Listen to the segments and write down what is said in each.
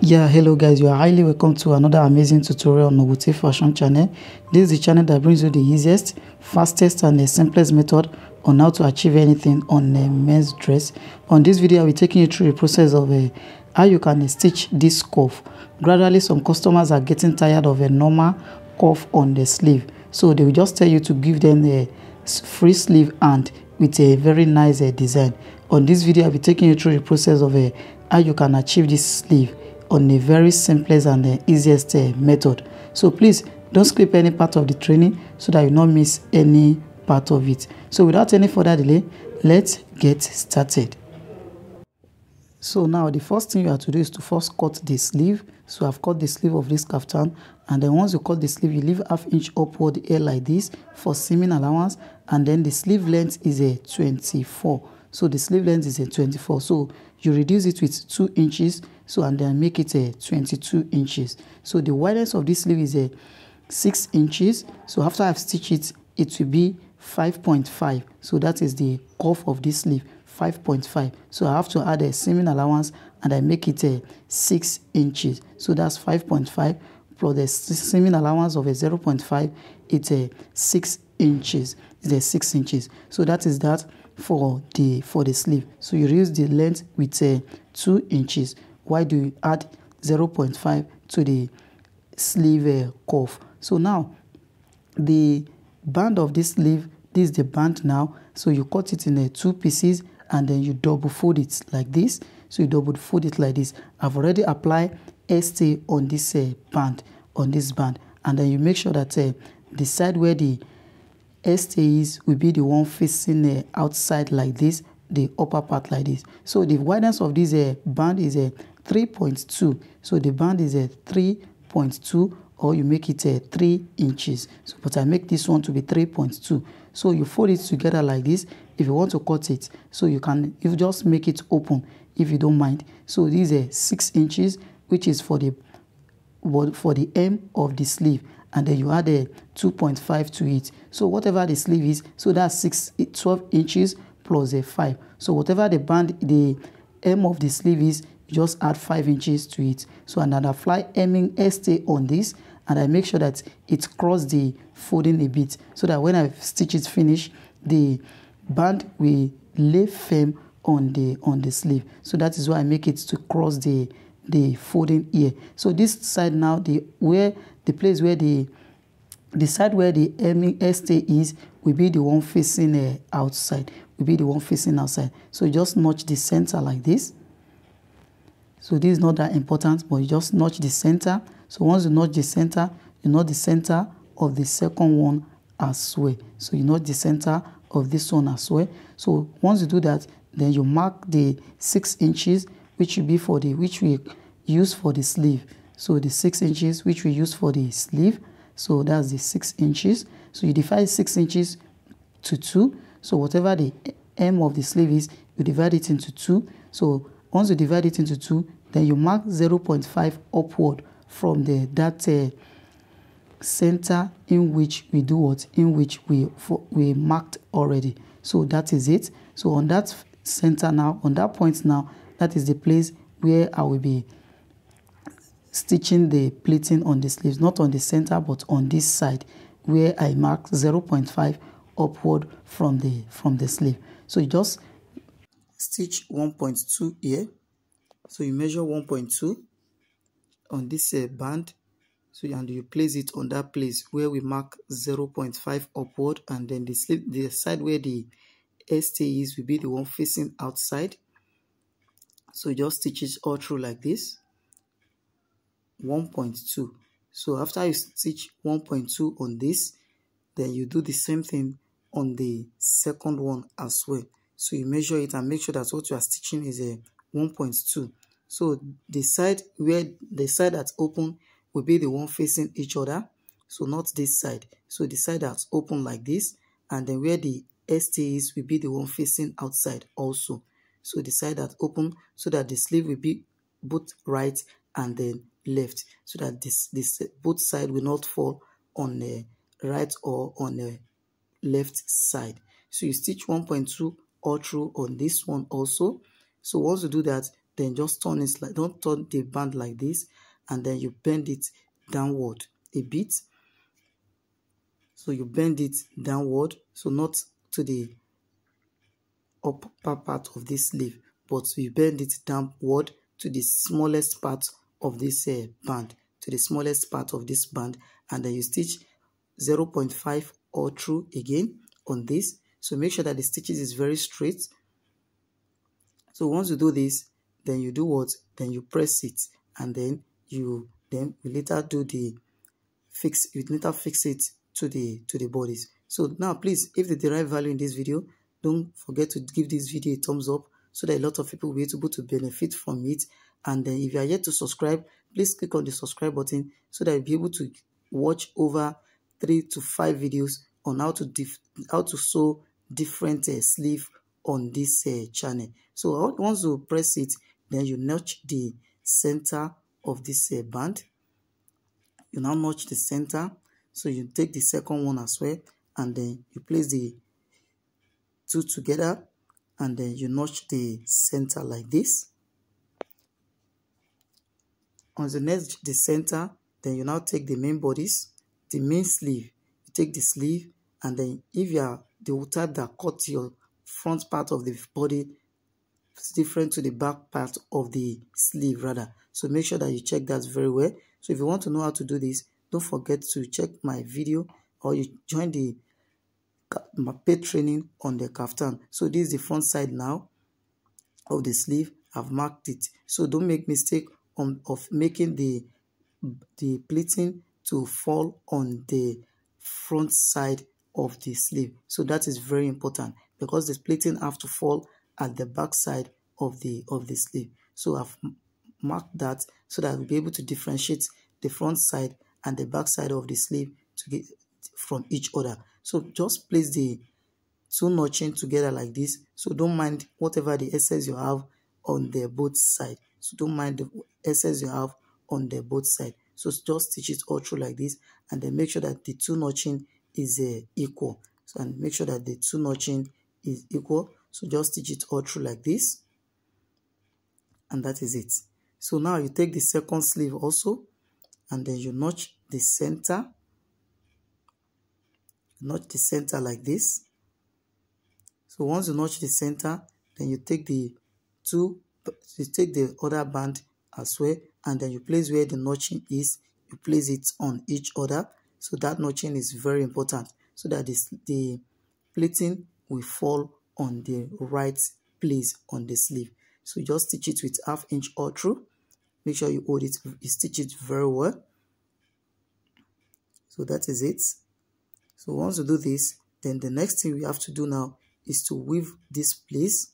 Yeah, hello guys, you are highly welcome to another amazing tutorial on Nobuti Fashion channel. This is the channel that brings you the easiest, fastest and the simplest method on how to achieve anything on a men's dress. On this video, I'll be taking you through the process of how you can stitch this cuff. Gradually, some customers are getting tired of a normal cuff on the sleeve, so they will just tell you to give them a free sleeve and with a very nice design. On this video, I'll be taking you through the process of how you can achieve this sleeve on a very simplest and easiest method. So please don't skip any part of the training so that you not miss any part of it. So without any further delay, let's get started. So now the first thing you have to do is to first cut the sleeve. So I've cut the sleeve of this kaftan, and then once you cut the sleeve, you leave ½ inch upward here like this for seaming allowance, and then the sleeve length is a 24. So the sleeve length is a 24. So you reduce it with 2 inches. So and then make it a 22 inches. So the width of this sleeve is a 6 inches. So after I've stitched it, it will be 5.5. So that is the cuff of this sleeve, 5.5. So I have to add a seaming allowance and I make it a 6 inches. So that's 5.5 plus the seaming allowance of a 0.5. It's a 6 inches. It's a 6 inches. So that is that for the sleeve. So you reduce the length with 2 inches. Why do you add 0.5 to the sleeve cuff? So now the band of this sleeve, this is the band now. So you cut it in 2 pieces and then you double fold it like this. So you double fold it like this. I've already applied stay on this band, and then you make sure that the side where the stay is will be the one facing outside like this, the upper part like this. So the width of this band is 3.2. So the band is 3.2, or you make it 3 inches. So but I make this one to be 3.2. So you fold it together like this if you want to cut it. So you just make it open if you don't mind. So this is 6 inches, which is for the hem of the sleeve, and then you add a 2.5 to it. So whatever the sleeve is, so that's 12 inches plus a 5. So whatever the hem of the sleeve is, you just add 5 inches to it. So and then I apply hemming stay on this, and I make sure that it crosses the folding a bit, so that when I stitch it finish, the band will lay firm on the sleeve. So that is why I make it to cross the folding here. So this side now, the side where the hemming stay is will be the one facing outside. So you just notch the center like this. So this is not that important, but you just notch the center. So once you notch the center, you notch the center of the second one as well. So you notch the center of this one as well. So once you do that, then you mark the 6 inches, which will be which we use for the sleeve. So the 6 inches which we use for the sleeve. So that's the 6 inches. So you divide 6 inches to 2. So whatever the hem of the sleeve is, you divide it into 2. So once you divide it into 2, then you mark 0.5 upward from that center in which we do what? In which we marked already. So that is it. So on that center now, on that point now, that is the place where I will be stitching the pleating on the sleeves, not on the center but on this side where I mark 0.5 upward from the sleeve. So you just stitch 1.2 here. So you measure 1.2 on this band. So and you place it on that place where we mark 0.5 upward, and then the side where the stay is will be the one facing outside. So you just stitch it all through like this, 1.2. So after you stitch 1.2 on this, then you do the same thing on the second one as well. So you measure it and make sure that what you are stitching is a 1.2. So the side that's open will be the one facing each other. So not this side. So the side that's open like this, and then where the stay is will be the one facing outside also. So the side that's open, so that the sleeve will be both right and then left, so that this both side will not fall on the right or on the left side. So you stitch 1.2 all through on this one also. So once you do that, then just turn it like, don't turn the band like this, and then you bend it downward a bit. So you bend it downward, so not to the upper part of this sleeve, but you bend it downward to the smallest part of this band, to the smallest part of this band, and then you stitch 0.5 all through again on this. So make sure that the stitches is very straight. So once you do this, then you do what? Then you press it, and then you later do the fix. You later fix it to the bodies. So now, please, if the derived value in this video, don't forget to give this video a thumbs up so that a lot of people will be able to benefit from it. And then if you are yet to subscribe, please click on the subscribe button so that you'll be able to watch over 3 to 5 videos on how to sew different sleeve on this channel. So once you press it, then you notch the center of this band. You now notch the center. So you take the second one as well, and then you place the two together, and then you notch the center like this. Once you notch the center, then you now take the main bodies, the main sleeve. You take the sleeve, and then if you are the type that cut your front part of the body, it's different to the back part of the sleeve rather. So make sure that you check that very well. So if you want to know how to do this, don't forget to check my video, or you join my paid training on the Kaftan. So this is the front side now of the sleeve. I've marked it. So don't make mistake of making the pleating to fall on the front side of the sleeve. So that is very important, because the pleating have to fall at the back side of the sleeve. So I've marked that so that I'll be able to differentiate the front side and the back side of the sleeve to get from each other. So just place the two notching together like this. So don't mind whatever the excess you have on the both side. So don't mind the excess you have on the both side. So just stitch it all through like this, and then make sure that the two notching is equal. So, and make sure that the two notching is equal. So just stitch it all through like this, and that is it. So now you take the second sleeve also, and then you notch the center. Notch the center like this. So once you notch the center, then you take the other band as well, and then you place where the notching is. You place it on each other. So that notching is very important, so that the pleating will fall on the right place on the sleeve. So just stitch it with 1/2 inch all through. Make sure you hold it, you stitch it very well. So that is it. So once you do this, then the next thing we have to do now is to weave this place.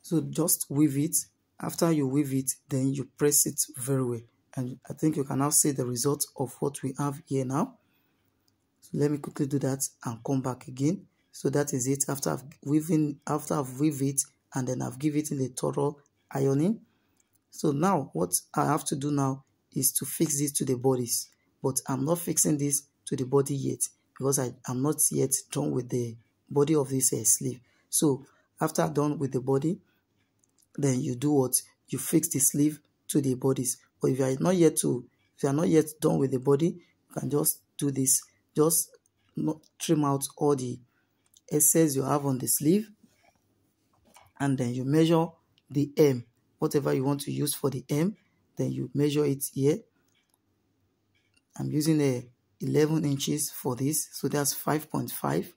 So just weave it. After you weave it, then you press it very well. And I think you can now see the result of what we have here now. So let me quickly do that and come back again. So that is it. After I've weaved it, and then I've given it in the thorough ironing. So now what I have to do now is to fix this to the bodies. But I'm not fixing this to the body yet, because I'm not yet done with the body of this sleeve. So after I'm done with the body, then you do what? You fix the sleeve to the bodies. But if you are not yet done with the body, you can just do this. Just not trim out all the excess you have on the sleeve, and then you measure the hem, whatever you want to use for the hem, then you measure it here. I'm using 11 inches for this, so that's 5.5.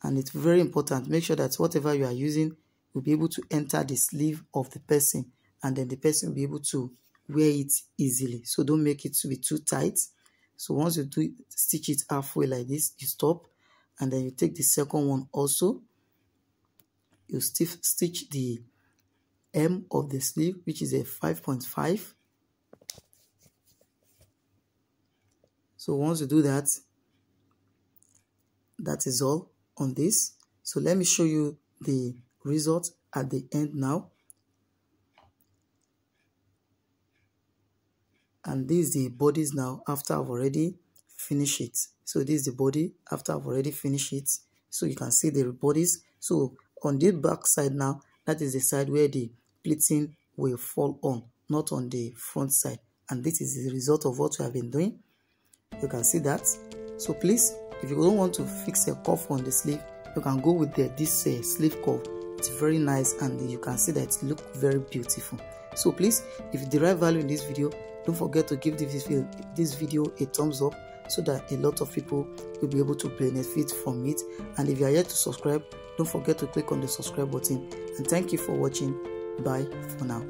And it's very important, make sure that whatever you are using will be able to enter the sleeve of the person, and then the person will be able to wear it easily. So don't make it to be too tight. So once you do it, stitch it halfway like this, you stop, and then you take the second one also. You stitch the hem of the sleeve, which is a 5.5. So once you do that, that is all on this. So let me show you the result at the end now. And this is the bodies now after I've already finished it. So this is the body after I've already finished it. So you can see the bodies. So on the back side now, that is the side where the pleating will fall on, not on the front side. And this is the result of what we have been doing. You can see that. So please, if you don't want to fix a cuff on the sleeve, you can go with this sleeve cuff. It's very nice, and you can see that it looks very beautiful. So please, if you derive value in this video, don't forget to give this video a thumbs up, so that a lot of people will be able to benefit from it. And if you are yet to subscribe, don't forget to click on the subscribe button. And thank you for watching. Bye for now.